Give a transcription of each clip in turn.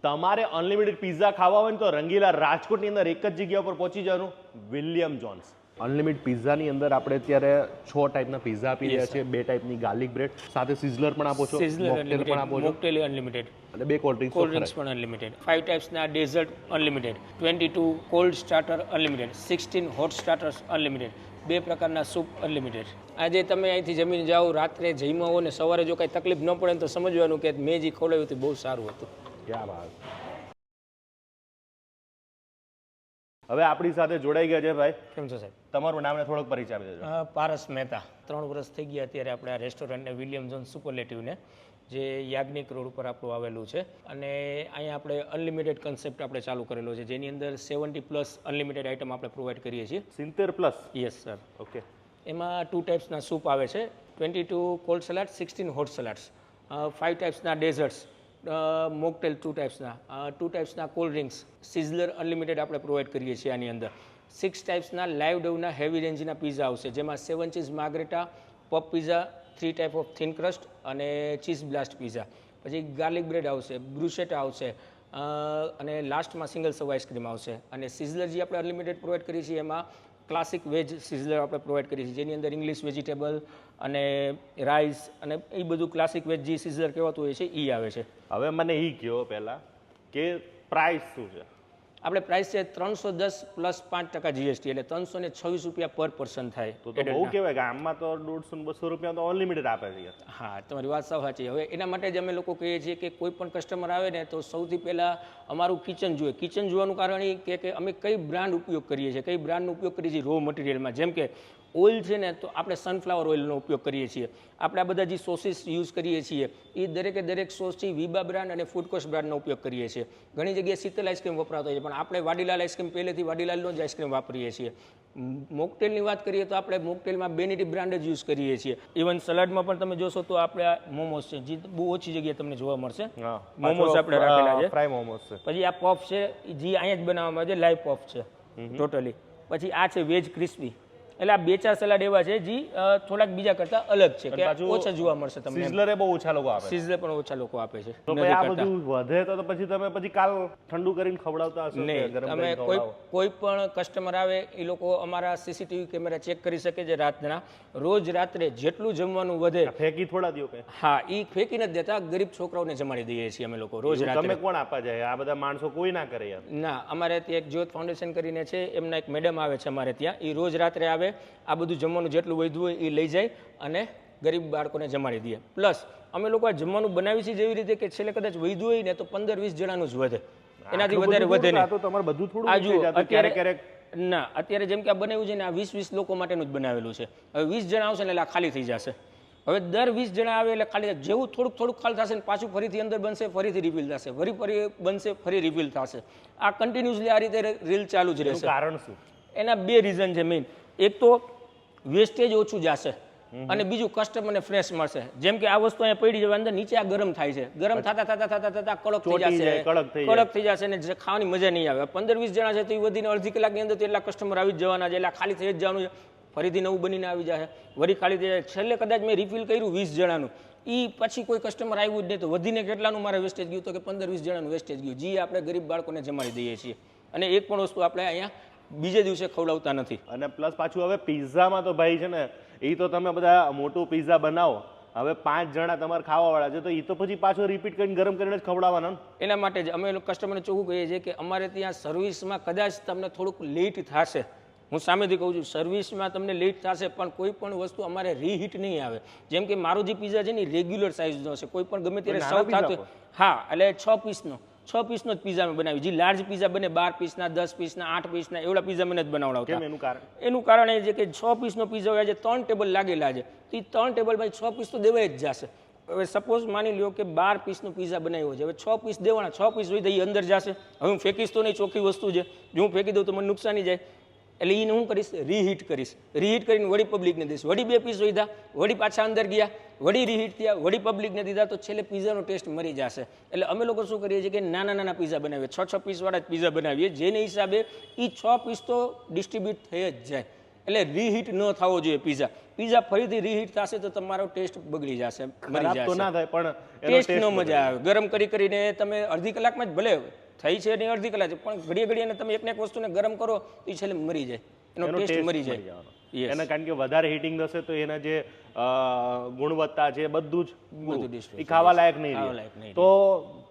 તમારે unlimited pizza ખાવા હોય ને તો રંગીલા રાજકોટની અંદર એક જ જગ્યા પર પહોંચી જવાનું, વિલિયમ જોન્સ. અનલિમિટેડ પિઝાની અંદર આપણે અત્યારે 6 ટાઈપના પિઝા આપી રહ્યા છીએ, 2 ટાઈપની ગાર્લિક બ્રેડ, સાથે સિઝલર પણ આપો છો, મોકટેલ પણ આપો છો, મોકટેલ અનલિમિટેડ અને 2 કોલ્ડ ડ્રિંક્સ પણ અનલિમિટેડ, 5 ટાઈપ્સના dessert unlimited, 22 cold starter unlimited, 16 hot starters unlimited, 2 પ્રકારના સૂપ અનલિમિટેડ. આજે તમે અહીંથી જમીને જાઓ, રાત્રે જમ્યા હો ને સવારે જો કાંઈ તકલીફ ન પડે તો સમજવાનું કે મેં જે ખવડાવ્યું હતું બહુ સારું હતું. ક્યાં વાત. હવે આપણી સાથે જોડાઈ ગયા છે ભાઈ. કેમ છો સાહેબ? તમારું નામને થોડોક પરિચય આપી દેજો. પારસ મહેતા. 3 વર્ષ થઈ ગયા અત્યારે આપણે આ રેસ્ટોરન્ટને વિલિયમ જોન્સ સુપરલેટિવને, જે યાજ્ઞિક રોડ ઉપર આપણું આવેલું છે. અને અહીંયા આપણે અનલિમિટેડ કન્સેપ્ટ આપણે ચાલુ કરેલો છે, જેની અંદર 70+ અનલિમિટેડ આઇટમ આપણે પ્રોવાઈડ કરીએ છીએ. 70+? Yes sir. ઓકે. એમાં 2 ટાઈપ્સના સૂપ આવે છે, 22 કોલ્ડ સલાડ, 16 હોટ સલાડ્સ, 5 ટાઈપ્સના ડેઝર્ટ્સ, મોકટેલ 2 ટાઈપ્સના, 2 ટાઈપ્સના કોલ્ડ ડ્રિંક્સ, સિઝલર અનલિમિટેડ આપણે પ્રોવાઈડ કરીએ છીએ આની અંદર. 6 ટાઈપ્સના લાઈવ ડવના હેવી રેન્જના પીઝા આવશે, જેમાં 7 ચીઝ માર્ગરેટા, પપ pizza, 3 type of thin crust અને ચીઝ બ્લાસ્ટ પીઝા. પછી ગાર્લિક બ્રેડ આવશે, બ્રુશેટા આવશે, અને લાસ્ટમાં સિંગલ સર્વ આઈસ્ક્રીમ આવશે. અને સિઝલર જે આપણે અનલિમિટેડ પ્રોવાઈડ કરીએ છીએ એમાં ક્લાસિક વેજ સિઝલર આપણે પ્રોવાઈડ કરીએ છીએ, જેની અંદર ઇંગ્લિશ વેજીટેબલ અને રાઈસ અને એ બધું ક્લાસિક વેજ જે સિઝલર કહેવાતું હોય છે એ આવે છે. હવે મને એ કહો પહેલાં કે પ્રાઇસ શું છે? આપણે પ્રાઇસ છે 310 પ્લસ 5% જીએસટી, એટલે 326 રૂપિયા પર પર્સન થાય. તો બહુ કહેવાય કે આમાં તો 150-200 રૂપિયા તો અનલિમિટેડ આપે છે. હા, તમારી વાત સાવ સાચી. હવે એના માટે જ અમે લોકો કહીએ છીએ કે કોઈ પણ કસ્ટમર આવે ને તો સૌથી પહેલાં અમારું કિચન જોઈએ. કિચન જોવાનું કારણ એ કે અમે કઈ બ્રાન્ડ ઉપયોગ કરીએ છીએ, કઈ બ્રાન્ડનો ઉપયોગ કરીએ છીએ રો મટીરિયલમાં. જેમ કે ઓઇલ છે ને તો આપણે સનફ્લાવર ઓઇલનો ઉપયોગ કરીએ છીએ. આપણે આ બધા જે સોસીસ યુઝ કરીએ છીએ એ દરેક સોસ છે વિબા બ્રાન્ડ અને ફૂડકોસ્ટ બ્રાન્ડનો ઉપયોગ કરીએ છીએ. ઘણી જગ્યાએ શીતલ આઈસ્ક્રીમ વપરાતો હોય છે, પણ આપણે વાડીલાલ આઈસ્ક્રીમ પહેલેથી વાડીલાલનો જ આઈસ્ક્રીમ વાપરીએ છીએ. મોકટેલની વાત કરીએ તો આપણે મોકટેલમાં બેનિટી બ્રાન્ડ જ યુઝ કરીએ છીએ. ઇવન સલાડમાં પણ તમે જોશો તો આપણે આ મોમોસ છે, જે બહુ ઓછી જગ્યાએ તમને જોવા મળશે. મોમોસ આપણે રાખેલા છે, ફ્રાય મોમોસ છે. પછી આ પફ છે જે અહીંયા જ બનાવવામાં આવે છે, લાઈવ પફ છે ટોટલી. પછી આ છે વેજ ક્રિસ્પી. એટલે આ 2-4 સલાડ એવા છે જે થોડાક બીજા કરતા અલગ છે, કે ઓછા જોવા મળશે તમને. સિઝલર એ બહુ ઓછા લોકો આપે. સિઝલર પણ ઓછા લોકો આપે છે. તો પછી આ બધું વધે તો પછી તમે કાલ ઠંડુ કરીને ખવડાવતા હશો? નહીં, તમે કોઈ પણ કસ્ટમર આવે એ લોકો અમારા સીસીટીવી કેમેરા ચેક કરી શકે છે રાતના. રોજ રાત્રે જેટલું જમવાનું વધે ફેંકી થોડા દો કે? હા, એ ફેંકી નથી દેતા, ગરીબ છોકરાઓને જમાડી દઈએ છીએ અમે લોકો રોજ રાત્રે. તમે કોણ આપવા જાય? આ બધા માણસો કોઈ ના કરે યાર. ના, અમારે ત્યાં એક જ્યોત ફાઉન્ડેશન કરીને છે, એમના એક મેડમ આવે છે અમારે ત્યાં, એ રોજ રાત્રે આવે, આ બધું જમવાનું જેટલું વધ્યું હોય એ લઈ જાય અને ગરીબ બાળકોને જમાડી દઈએ. પ્લસ અમે લોકો આ જમવાનું બનાવી છીએ જેવી રીતે કે છેલ્લે કદાચ વધ્યું હોય ને તો 15-20 જણાનું જ વધે, એનાથી વધારે વધે નહીં. તો તમારે બધું થોડું અત્યારે ના, અત્યારે જેમ કે આ બનાવ્યું છે ને આ 20-20 લોકો માટેનું જ બનાવેલું છે. હવે 20 જણા આવશે ને એટલે આ ખાલી થઈ જશે. હવે દર 20 જણા આવે એટલે ખાલી જેવું થોડુંક ખાલી થશે ને પાછું ફરીથી અંદર બનશે, ફરીથી રિફિલ થશે, ફરી બનશે, ફરી રિફિલ થશે. આ કન્ટિન્યુઅસલી આ રીતે રીલ ચાલુ જ રહેશે. કારણ શું? એના 2 રીઝન છે મેઇન. એક તો વેસ્ટેજ ઓછું જશે અને બીજું કસ્ટમરને ફ્રેશ મળશે. જેમ કે આ વસ્તુ અહીંયા પડી જવા અંદર નીચે આ ગરમ થાય છે, ગરમ થતા કડક થઈ જશે ને ખાવાની મજા નહીં આવે. 15-20 જણા છે તો એ વધીને અડધી કલાકની અંદર તો એટલા કસ્ટમર આવી જ જવાના છે, એટલે ખાલી થઈ જ જવાનું છે, ફરીથી નવું બનીને આવી જાય, વળી ખાલી થઈ જાય. છેલ્લે કદાચ મેં રિફિલ કર્યું 20 જણાનું, એ પછી કોઈ કસ્ટમર આવ્યું જ નહીં તો વધીને કેટલાનું મારે વેસ્ટેજ ગયું? તો કે 15-20 જણાનું વેસ્ટેજ ગયું, જે આપણે ગરીબ બાળકોને જમાડી દઈએ છીએ. અને એક પણ વસ્તુ આપણે અહીંયા બીજે દિવસે ખવડાવતા નથી. અને પ્લસ પાછું હવે પિઝામાં તો ભાઈ છે ને, એ તો તમે બધા મોટું પિઝા બનાવો, હવે 5 જણા તમારે ખાવાવાળા છે તો એ તો પછી પાછો રિપીટ કરીને ગરમ કરીને જ ખવડાવવાના. એના માટે જ અમે કસ્ટમરને ચોખ્ખું કહીએ છીએ કે અમારે ત્યાં સર્વિસમાં કદાચ તમને થોડુંક લેટ થશે, હું સામેથી કહું છું, સર્વિસમાં તમને લેટ થશે, પણ કોઈ પણ વસ્તુ અમારે રીહીટ નહીં આવે. જેમ કે મારો જે પિઝા છે ને રેગ્યુલર સાઇઝનો છે, કોઈ પણ ગમે ત્યારે સર્વ થતો. હા, એટલે 6 પીસનો જ પીઝા મેં બનાવી. જે લાર્જ પીઝા બને 12 પીસના, 10 પીસના, 8 પીસના, એવડા પીઝા મને જ બનાવડાવતા. એનું કારણ એ છે કે 6 પીસનો પીઝા હોય છે, 3 ટેબલ લાગેલા છે, તો એ 3 ટેબલ ભાઈ 6 પીસ તો દેવાય જ જશે. હવે સપોઝ માની લ્યો કે 12 પીસનો પીઝા બનાવ્યો છે, હવે 6 પીસ દેવાના, 6 પીસ હોય તો એ અંદર જશે. હવે હું ફેંકીશ તો નહીં, ચોખ્ખી વસ્તુ છે, જો હું ફેંકી દઉં તો મને નુકસાની જાય. એટલે એને હું કરીશ, રીહીટ કરીને વળી પબ્લિકને દઈશ. વળી 2 પીસ વધ્યા, વળી પાછા અંદર ગયા, વળી રીહીટ થયા, વળી પબ્લિકને દીધા, તો છેલ્લે પીઝાનો ટેસ્ટ મરી જશે. એટલે અમે લોકો શું કરીએ છીએ કે નાના પીઝા બનાવીએ, 6 પીસવાળા જ પીઝા બનાવીએ, જેને હિસાબે એ 6 પીસ તો ડિસ્ટ્રીબ્યુટ થઈ જ જાય. એટલે રીહીટ ન થવો જોઈએ પીઝા ફરીથી રીહીટ થશે તો તમારો ટેસ્ટ બગડી જશે મરી ખરાબ તો જશે ના થાય પણ એનો ટેસ્ટ taste નો મજા આવે ગરમ કરીને તમે અડધી કલાકમાં જ ભલે થઈ છે નહીં અડધી કલાક પણ ઘડીએ તમે એકને એક વસ્તુને ગરમ કરો તો એ છેલ્લે મરી જાય એનો એનો ટેસ્ટ taste મરી મરી જાય જવાનો. એના કારણ કે વધારે હીટિંગ થશે તો એના જે ગુણવત્તા છે બધું જ બધું destroy એ ખાવા લાયક નહીં ખાવા રહે. લાયક નહીં તો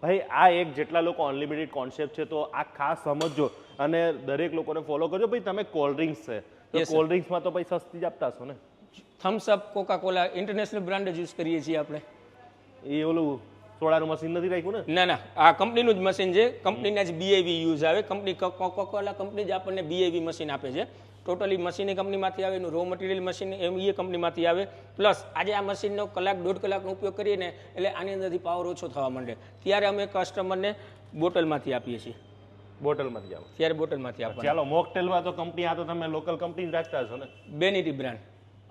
ભાઈ આ એક જેટલા લોકો અનલિમિટેડ કોન્સેપ્ટ છે તો આ ખાસ સમજજો અને દરેક લોકોને ફોલો કરજો. ભાઈ તમે કોલ્ડ ડ્રિંક્સ છે તો Yes, sir. કોલ્ડ ડ્રિંક્સમાં તો ભાઈ સસ્તી જ આપતા હશો ને? Thums up Coca Cola international brand જ યુઝ કરીએ છીએ આપણે એ ઓલું સોડાનું મશીન નથી રાખ્યું ને? ના આ કંપનીનું જ મશીન છે કંપનીના જ બીઆઈવી યુઝ આવે કંપની કોકા કોલા કંપની જ આપણને બીઆઈવી મશીન આપે છે ટોટલી મશીન એ કંપનીમાંથી આવે એનું રો મટીરિયલ મશીન એમ એ કંપનીમાંથી આવે પ્લસ આજે આ મશીનનો કલાક દોઢ કલાકનો ઉપયોગ કરીએ ને એટલે આની અંદરથી પાવર ઓછો થવા માંડે ત્યારે અમે કસ્ટમરને બોટલમાંથી આપીએ છીએ બોટલમાંથી જાવ. ત્યારે બોટલમાંથી આપીએ ચાલો મોકટેલમાં તો કંપની આ તો તમે લોકલ કંપની જ રાખતા હશો ને? બેનિટી બ્રાન્ડ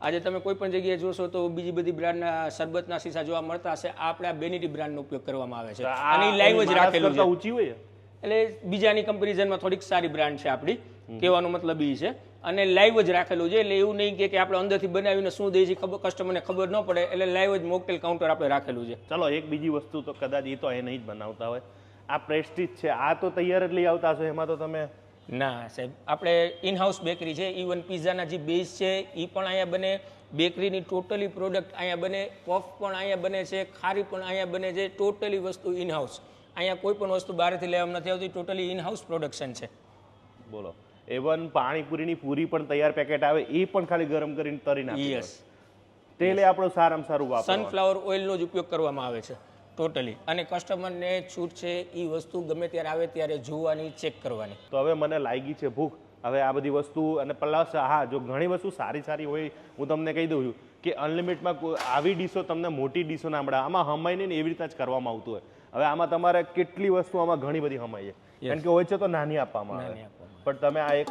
આજે તમે કોઈ પણ જગ્યાએ જોશો તો બીજી બધી બ્રાન્ડના શરબતના શીશા જોવા મળતા હશે આપણે આ બેનિટી બ્રાન્ડનો ઉપયોગ કરવામાં આવે છે અને લાઈવ જ રાખેલું છે ઊંચી હોય એટલે બીજાની કમ્પેરિઝનમાં થોડીક સારી બ્રાન્ડ છે આપણી કહેવાનો મતલબ એ છે અને લાઈવ જ રાખેલું છે એટલે એવું નહીં કે આપણે અંદરથી બનાવીને શું દઈએ છીએ ખબર કસ્ટમરને ખબર ન પડે એટલે લાઈવ જ મોકટેલ કાઉન્ટર આપણે રાખેલું છે. ચલો એક બીજી વસ્તુ તો કદાચ એ તો એ નહીં જ બનાવતા હોય આ પ્રેસ્ટીજ છે આ તો તૈયાર જ લઈ આવતા હશો એમાં તો તમે? ના સાહેબ આપણે ઇન હાઉસ બેકરી છે ઇવન પિઝાના જે બેઝ છે એ પણ અહીંયા બને બેકરીની ટોટલી પ્રોડક્ટ અહીંયા બને પફ પણ અહીંયા બને છે ખારી પણ અહીંયા બને છે ટોટલી વસ્તુ ઇન હાઉસ અહીંયા કોઈ પણ વસ્તુ બહારથી લેવામાં નથી આવતી ટોટલી ઇન હાઉસ પ્રોડક્શન છે. બોલો એવન પાણીપુરીની પૂરી પણ તૈયાર પેકેટ આવે એ પણ ખાલી ગરમ કરીને તરી નાખી યસ તેલ એ આપણું સારામાં સારું વાપરવાનું. સનફ્લાવર ઓઇલનો જ ઉપયોગ કરવામાં આવે છે ટોટલી અને કસ્ટમરને છૂટ છે એ વસ્તુ ગમે ત્યારે આવે ત્યારે જોવાની ચેક કરવાની. તો હવે મને લાગી છે ભૂખ હવે આ બધી વસ્તુ અને પ્લસ હા જો ઘણી વસ્તુ સારી હોય હું તમને કહી દઉં છું કે અનલિમિટમાં આવી ડીશો તમને મોટી ડીશો ના મળે આમાં હમાય નહીં ને એવી રીતના જ કરવામાં આવતું હોય. હવે આમાં તમારે કેટલી વસ્તુ આમાં ઘણી બધી હમાય છે કારણ કે હોય છે તો નાની આપવામાં આવે પણ તમે આ એક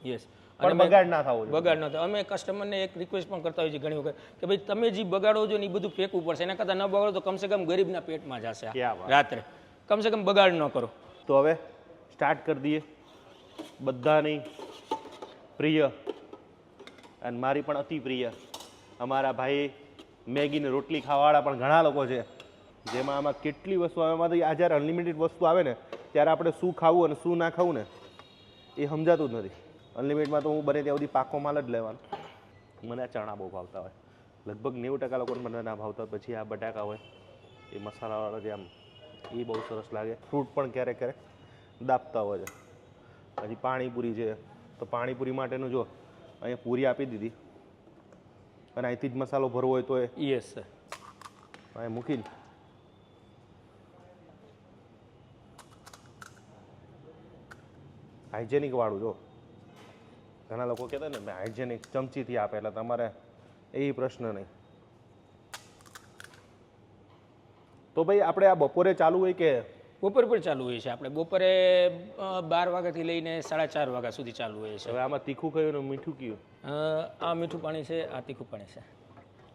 યસ પણ બગાડ ના થવો જોઈએ. બગાડ ન થાય અમે કસ્ટમરને એક રિક્વેસ્ટ પણ કરતા હોઈએ છીએ ઘણી વખત કે ભાઈ તમે જે બગાડો છો ને એ બધું ફેંકવું પડશે એના કરતાં ન બગાડો તો કમસે કમ ગરીબના પેટમાં જશે ક્યાં વાત. રાત્રે કમસે કમ બગાડ ન કરો. તો હવે સ્ટાર્ટ કરી દઈએ બધાની પ્રિય અને મારી પણ અતિ પ્રિય અમારા ભાઈ મેગીને રોટલી ખાવાવાળા પણ ઘણા લોકો છે જેમાં આમાં કેટલી વસ્તુ આવે એમાં તો આ જ્યારે અનલિમિટેડ વસ્તુ આવે ને ત્યારે આપણે શું ખાવું અને શું ના ખાવું ને એ સમજાતું જ નથી. અનલિમિટેડમાં તો હું બને ત્યાં સુધી પાકો માલ જ લેવાનો. મને આ ચણા બહુ ભાવતા હોય લગભગ 90% લોકોને મને ના ભાવતા હોય. પછી આ બટાકા હોય એ મસાલાવાળા જે આમ એ બહુ સરસ લાગે. ફ્રૂટ પણ ક્યારેક દાબતા હોય છે. હજી પાણીપુરી છે તો પાણીપુરી માટેનું જો અહીંયા પૂરી આપી દીધી અને અહીંથી જ મસાલો ભરવો હોય તો એ યસ સર અહીંયા મૂકીને હાઇજેનિક વાળું જો ઘણા લોકો કહેતા ને હાઇજેનિક ચમચીથી આપે એટલે તમારે એ પ્રશ્ન નહીં. તો ભાઈ આપણે આ બપોરે ચાલુ હોય કે બપોર પણ ચાલુ હોય છે આપણે બપોરે 12 વાગ્યાથી લઈને 4:30 વાગ્યા સુધી ચાલુ હોય છે. હવે આમાં તીખું કયું અને મીઠું કયું? આ મીઠું પાણી છે આ તીખું પાણી છે.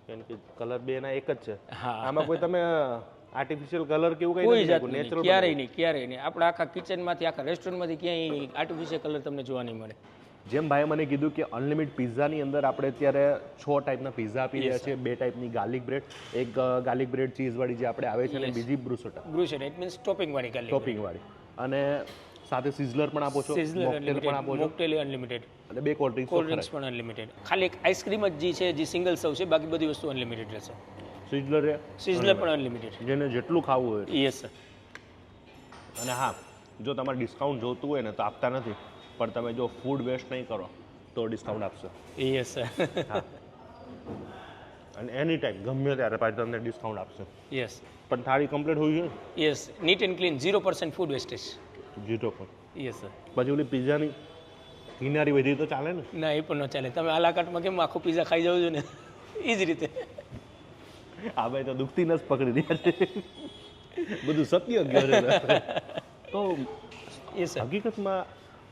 કારણ કે કલર બે ના એક જ છે. હા આમાં કોઈ તમે આર્ટિફિશિયલ કલર કેવું કઈ કોઈ નથી જાતનું નેચરલ નહીં, ક્યારેય નહીં આપણા આખા કિચનમાંથી આખા રેસ્ટોરન્ટમાંથી ક્યાંય આર્ટિફિશિયલ કલર તમને જોવા નહીં મળે. જેમ ભાઈ મને કીધું કે અનલિમિટેડ પિઝાની અંદર આપણે અત્યારે 6 ટાઈપના પિઝા આપી રહ્યા છીએ. 2 ટાઈપની ગાર્લિક બ્રેડ એક ગાર્લિક બ્રેડ ચીઝવાળી જે આપણે આવે છે અને બીજી બ્રુસેટા બ્રુસેટા ઇટ મીન્સ ટોપિંગ વાળી ગાર્લિક ટોપિંગવાળી અને સાથે સિઝલર પણ આપો છો સિઝલર મોકટેલ પણ આપો છો મોકટેલ અનલિમિટેડ અને 2 કોલ્ડ ડ્રિંક્સ કોલ્ડ ડ્રિંક્સ પણ અનલિમિટેડ ખાલી એક આઈસ્ક્રીમ જ જે છે જે સિંગલ સર્વ છે બાકી બધી વસ્તુ અનલિમિટેડ રહેશે. સિઝલર સિઝલર પણ અનલિમિટેડ જેને જેટલું ખાવું હોય યસ સર. અને હા જો તમારે ડિસ્કાઉન્ટ જોતું હોય ને તો આપતા નથી પણ તમે જો ફૂડ વેસ્ટ નહીં કરો તો ડિસ્કાઉન્ટ આપશો. Yes sir. હા અને એની ટાઈમ ગમે ત્યારે પાછું તમને ડિસ્કાઉન્ટ આપશે. યસ પણ થાળી કમ્પ્લીટ હોવી જોઈએ. Yes neat and clean 0% food wastage. 0%. Yes sir. પછી ઓલી પિઝાની કિનારી વધી તો ચાલે ને? ના એ પણ ન ચાલે તમે આલાકાટમાં કેમ આખું પીઝા ખાઈ જાવ છો ને એ જ રીતે. આ ભાઈ તો દુખતી નસ પકડી રહ્યા છે બધું સત્ય ઘરે. તો યસ સર. હકીકતમાં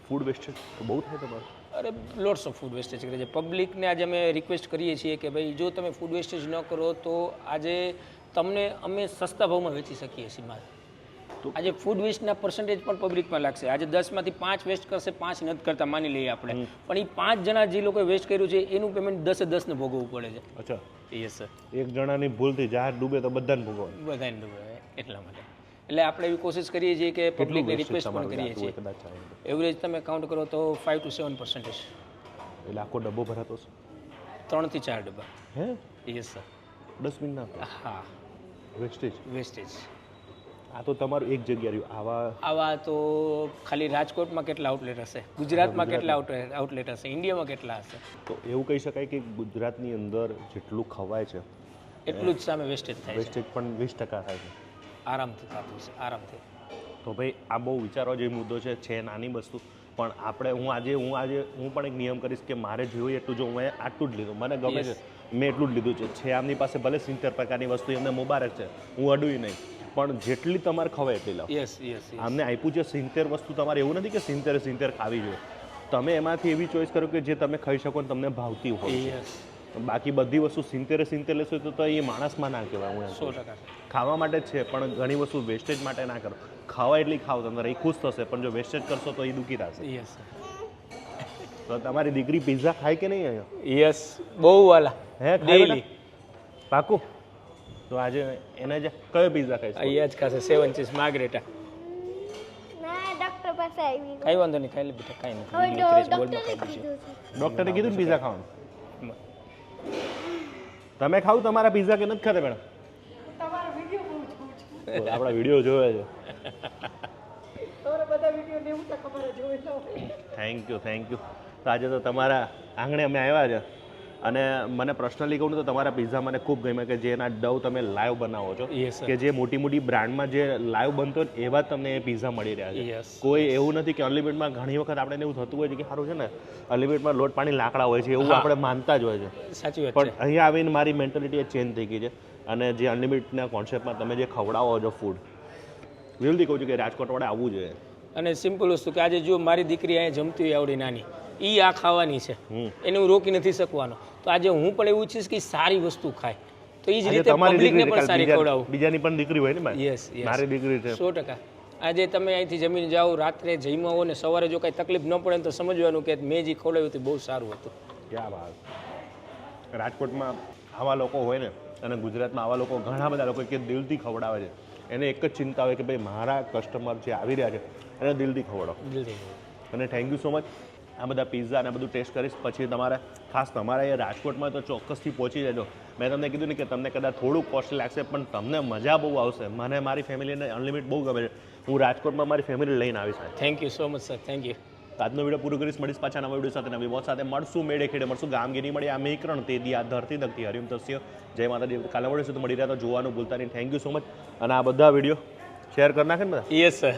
ફૂડ વેસ્ટેજ તો બહુ થાય તમારે? અરે લોટ્સ ઓફ ફૂડ વેસ્ટેજ કરે છે પબ્લિકને. આજે અમે રિક્વેસ્ટ કરીએ છીએ કે ભાઈ જો તમે ફૂડ વેસ્ટેજ ન કરો તો આજે તમને અમે સસ્તા ભાવમાં વેચી શકીએ છીએ માલ. આજે ફૂડ વેસ્ટના પર્સન્ટેજ પણ પબ્લિકમાં લાગશે. આજે 10માંથી 5 વેસ્ટ કરશે, 5 નથી કરતા માની લઈએ આપણે, પણ એ 5 જણા જે લોકો વેસ્ટ કર્યું છે એનું પેમેન્ટ 10 ને ભોગવવું પડે છે. અચ્છા, યસ સર. એક જણાની ભૂલથી જહાજ ડૂબે તો બધાને ભોગવવાનું. બધાને ડૂબે એટલા માટે. એટલે આપણે એવી કોશિશ કરીએ છીએ કે પબ્લિકને રિક્વેસ્ટ પણ કરીએ છીએ. કદાચ એવરેજ તમે કાઉન્ટ કરો તો 5 to 7%. એટલે આખો ડબ્બો ભરાતો છે 3 થી 4 ડબ્બા. હે? Yes sir. ડસ્ટબિનના હા, વેસ્ટેજ. વેસ્ટેજ. આ તો તમારું એક જગ્યા રહ્યું. આવા તો ખાલી રાજકોટમાં કેટલા આઉટલેટ હશે, ગુજરાતમાં કેટલા આઉટલેટ હશે, ઇન્ડિયામાં કેટલા હશે. તો એવું કહી શકાય કે ગુજરાતની અંદર જેટલું ખવાય છે એટલું જ સામે વેસ્ટેજ થાય છે. વેસ્ટેજ પણ 20% થાય છે. આરામથી થતું છે, આરામથી. તો ભાઈ આ બહુ વિચારવા જેવો મુદ્દો છે નાની વસ્તુ, પણ આપણે હું પણ એક નિયમ કરીશ કે મારે જોઈએ એટલું જો મેં આટલું જ લીધું, મને ગમે છે મેં એટલું જ લીધું છે આમની પાસે ભલે 70 પ્રકારની વસ્તુ એમને મુબારક છે, હું અડું નહીં, પણ જેટલી તમારે ખવાય એટલી લાવો. Yes yes. આમને આપ્યું છે 70 વસ્તુ, તમારે એવું નથી કે 70 ખાવી જોઈએ, તમે એમાંથી એવી ચોઈસ કરો કે જે તમે ખાઈ શકો ને તમને ભાવતી હોય. યસ. બાકી બધી વસ્તુ 70 લેશો તો એ માણસમાં ના કહેવાય. હું એમ 100%. ખાવા માટે જ છે, પણ ઘણી વસ્તુ વેસ્ટેજ માટે ના કરો. ખાવા એટલી ખાવ તમારે એ ખુશ થશે, પણ જો વેસ્ટેજ કરશો તો એ દુઃખી થશે. યસ. તો તમારી દીકરી પિઝા ખાય કે નહીં અહીંયા? યસ, બહુ વાલા. હે, ડેઈલી. પાકું? તો આજે એને જ કયો પિઝા ખાઈશ? અહીંયા જ ખાશે 7 ચીઝ માર્ગરેટા. ના ડોક્ટર પાસે આવી કઈ વાંધો નહીં, ખાઈ લે બેટા, કઈ હવે નહીં. ડોક્ટરે કીધું છે ડોક્ટરે કીધું ને પિઝા ખાવાનું. તમે ખાવ તમારા પિઝા કે નથી ખાતા મેડમ? આપણા વિડીયો જોવે છે. Thank you. તો આજે તો તમારા આંગણે અમે આવ્યા છે, અને મને પર્સનલી કહું તો તમારા પિઝા મને ખૂબ ગમ્યા કે જેના ડવ તમે લાઈવ બનાવો છો, Yes, sir. કે જે મોટી મોટી બ્રાન્ડમાં જે લાઈવ બનતો હોય ને એવા તમને એ પિઝા મળી રહ્યા છે. Yes. કોઈ એવું નથી કે અનલિમિટેડમાં ઘણી વખત આપણે એવું થતું હોય છે કે સારું છે ને અનલિમિટેડમાં લોટ પાણી લાકડા હોય છે એવું આપણે માનતા જ હોય છે, સાચી વાત પણ છે. અહીંયા આવીને મારી મેન્ટાલિટી ચેન્જ થઈ ગઈ છે, અને જે અનલિમિટેડના કોન્સેપ્ટમાં તમે જે ખવડાવો છો ફૂડ, વિલથી કહું છું કે રાજકોટવાળા આવવું જોઈએ. અને સિમ્પલ વસ્તુ કે આજે જો મારી દીકરી અહીંયા જમતી હોય આવડી નાની, એ આ ખાવાની છે, એને હું રોકી નથી શકવાનો, તો આજે હું પણ એવું ઈચ્છીશ કે સારી વસ્તુ ખાય, તો એ જ રીતે પબ્લિકને પણ સારી ખવડાવું. બીજાની પણ દીકરી હોય ને ભાઈ? યસ યસ, મારી દીકરી છે. 100%. આજે તમે અહીંથી જમીને જાઓ, રાત્રે જમ્યા હો ને સવારે જો કાંઈ તકલીફ ન પડે ને તો સમજવાનું કે મેં જે ખવડાવ્યું હતું બહુ સારું હતું. ક્યાં વાત. રાજકોટમાં આવા લોકો હોય ને, અને ગુજરાતમાં આવા લોકો ઘણા બધા લોકો કે દિલથી ખવડાવે છે, એને એક જ ચિંતા હોય કે ભાઈ મારા કસ્ટમર જે આવી રહ્યા છે એને દિલથી ખવડાવો. અને થેન્ક યુ સો મચ. આ બધા પિઝા અને બધું ટેસ્ટ કરીશ, પછી તમારે ખાસ તમારા એ રાજકોટમાં તો ચોક્કસથી પહોંચી જજો. મેં તમને કીધું ને કે તમને કદાચ થોડુંક કોસ્ટલી લાગશે, પણ તમને મજા બહુ આવશે. મને મારી ફેમિલીને અનલિમિટ બહુ ગમે છે, હું રાજકોટમાં મારી ફેમિલી લઈને આવીશ. Thank you so much sir, thank you. આજનો વિડીયો પૂરો કરીશ, મળીશ પાછા નવા વિડીયો સાથે, નવી બોસ સાથે મળશું, મેળે ખેડે મળશું, ગામગીરી મળી આ મેકરણ તે દી આ ધરતી દગતી હરિમ તસ્ય. જય માતાજી. કાલે મળીશું તો મળી રહ્યા તો જોવાનું ભૂલતા નહીં. Thank you so much. અને આ બધા વિડીયો શેર કરી નાખે ને બધા? Yes sir.